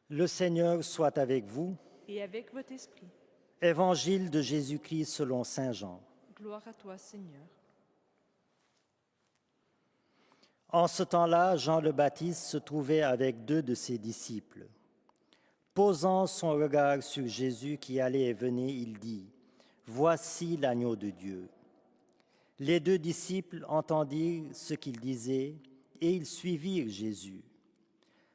Le Seigneur soit avec vous. Et avec votre esprit. Évangile de Jésus-Christ selon saint Jean. Gloire à toi, Seigneur. En ce temps-là, Jean le Baptiste se trouvait avec 2 de ses disciples. Posant son regard sur Jésus qui allait et venait, il dit, « Voici l'agneau de Dieu ». Les 2 disciples entendirent ce qu'il disait et ils suivirent Jésus.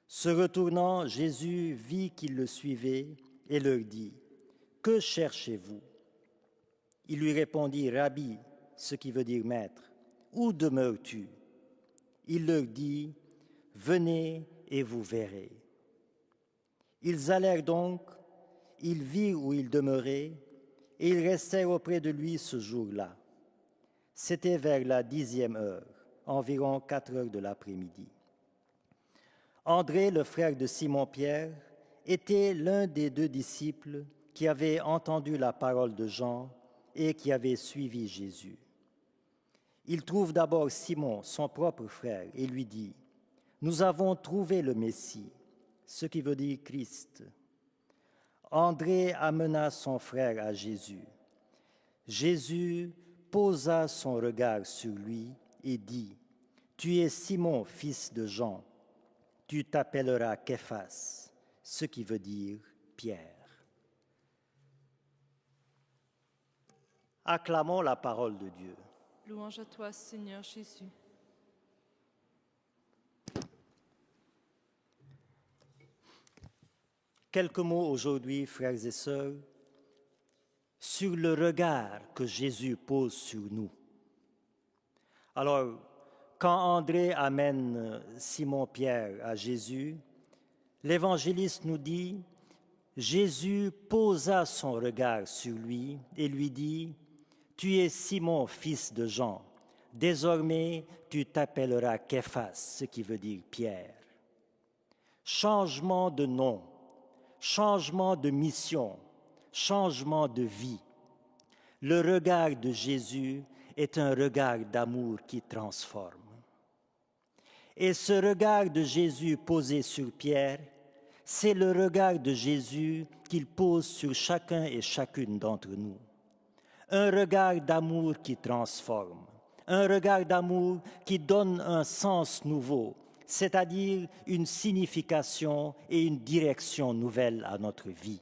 Se retournant, Jésus vit qu'ils le suivaient et leur dit, « Que cherchez-vous » Il lui répondit, « Rabbi », ce qui veut dire maître, « où demeures-tu » Il leur dit, « Venez et vous verrez ». Ils allèrent donc, ils virent où il demeurait, et ils restèrent auprès de lui ce jour-là. C'était vers la 10e heure, environ 4 heures de l'après-midi. André, le frère de Simon-Pierre, était l'un des 2 disciples qui avaient entendu la parole de Jean et qui avaient suivi Jésus. Il trouve d'abord Simon, son propre frère, et lui dit, « Nous avons trouvé le Messie », ce qui veut dire Christ. André amena son frère à Jésus. Jésus posa son regard sur lui et dit, « Tu es Simon, fils de Jean, tu t'appelleras Képhas, ce qui veut dire Pierre. » Acclamons la parole de Dieu. Louange à toi, Seigneur Jésus. Quelques mots aujourd'hui, frères et sœurs, sur le regard que Jésus pose sur nous. Alors, quand André amène Simon-Pierre à Jésus, l'évangéliste nous dit, Jésus posa son regard sur lui et lui dit, « Tu es Simon, fils de Jean. Désormais, tu t'appelleras Képhas, ce qui veut dire Pierre. » Changement de nom, changement de mission, changement de vie. Le regard de Jésus est un regard d'amour qui transforme. Et ce regard de Jésus posé sur Pierre, c'est le regard de Jésus qu'il pose sur chacun et chacune d'entre nous. Un regard d'amour qui transforme, un regard d'amour qui donne un sens nouveau, c'est-à-dire une signification et une direction nouvelle à notre vie.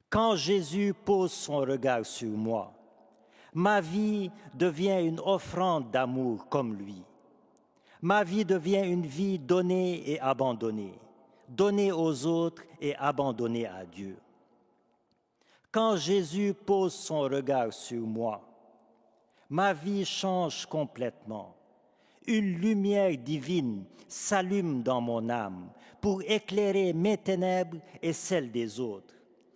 Quand Jésus pose son regard sur moi, ma vie devient une offrande d'amour comme lui. Ma vie devient une vie donnée et abandonnée, donnée aux autres et abandonnée à Dieu. Quand Jésus pose son regard sur moi, ma vie change complètement. Une lumière divine s'allume dans mon âme pour éclairer mes ténèbres et celles des autres,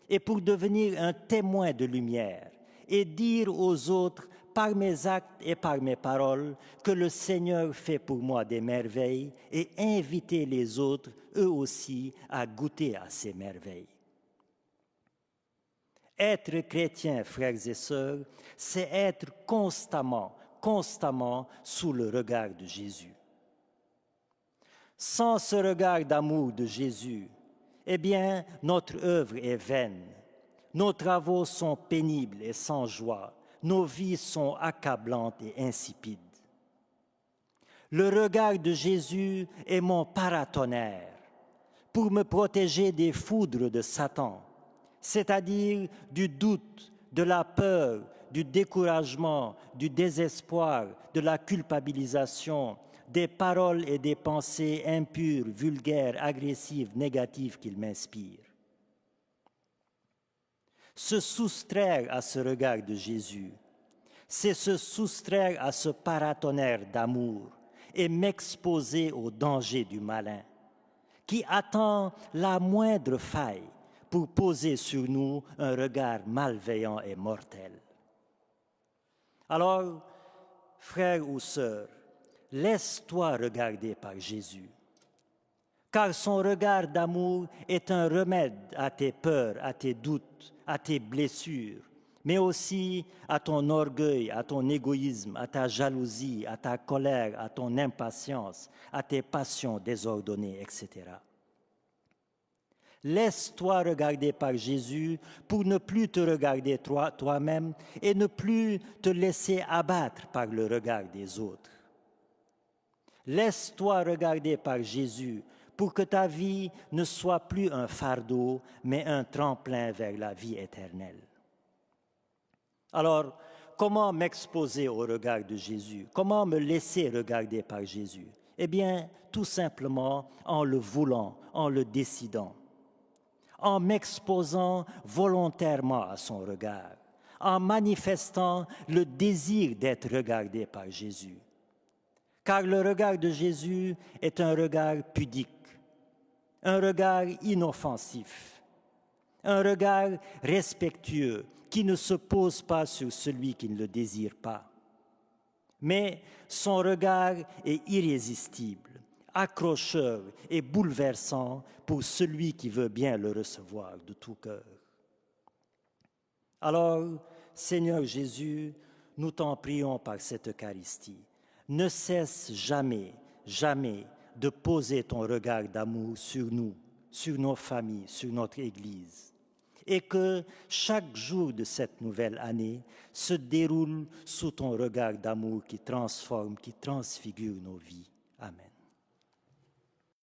et pour devenir un témoin de lumière et dire aux autres par mes actes et par mes paroles que le Seigneur fait pour moi des merveilles et inviter les autres, eux aussi, à goûter à ces merveilles. Être chrétien, frères et sœurs, c'est être constamment sous le regard de Jésus. Sans ce regard d'amour de Jésus, eh bien, notre œuvre est vaine. Nos travaux sont pénibles et sans joie. Nos vies sont accablantes et insipides. Le regard de Jésus est mon paratonnerre pour me protéger des foudres de Satan, c'est-à-dire du doute, de la peur, du découragement, du désespoir, de la culpabilisation, des paroles et des pensées impures, vulgaires, agressives, négatives qu'il m'inspire. Se soustraire à ce regard de Jésus, c'est se soustraire à ce paratonnerre d'amour et m'exposer au danger du malin, qui attend la moindre faille pour poser sur nous un regard malveillant et mortel. Alors, frère ou sœur, laisse-toi regarder par Jésus, car son regard d'amour est un remède à tes peurs, à tes doutes, à tes blessures, mais aussi à ton orgueil, à ton égoïsme, à ta jalousie, à ta colère, à ton impatience, à tes passions désordonnées, etc. Laisse-toi regarder par Jésus pour ne plus te regarder toi-même et ne plus te laisser abattre par le regard des autres. Laisse-toi regarder par Jésus pour que ta vie ne soit plus un fardeau, mais un tremplin vers la vie éternelle. Alors, comment m'exposer au regard de Jésus? Comment me laisser regarder par Jésus? Eh bien, tout simplement en le voulant, en le décidant, en m'exposant volontairement à son regard, en manifestant le désir d'être regardé par Jésus. Car le regard de Jésus est un regard pudique, un regard inoffensif, un regard respectueux qui ne se pose pas sur celui qui ne le désire pas. Mais son regard est irrésistible, accrocheur et bouleversant pour celui qui veut bien le recevoir de tout cœur. Alors, Seigneur Jésus, nous t'en prions par cette Eucharistie. Ne cesse jamais, jamais de poser ton regard d'amour sur nous, sur nos familles, sur notre Église. Et que chaque jour de cette nouvelle année se déroule sous ton regard d'amour qui transforme, qui transfigure nos vies. Amen.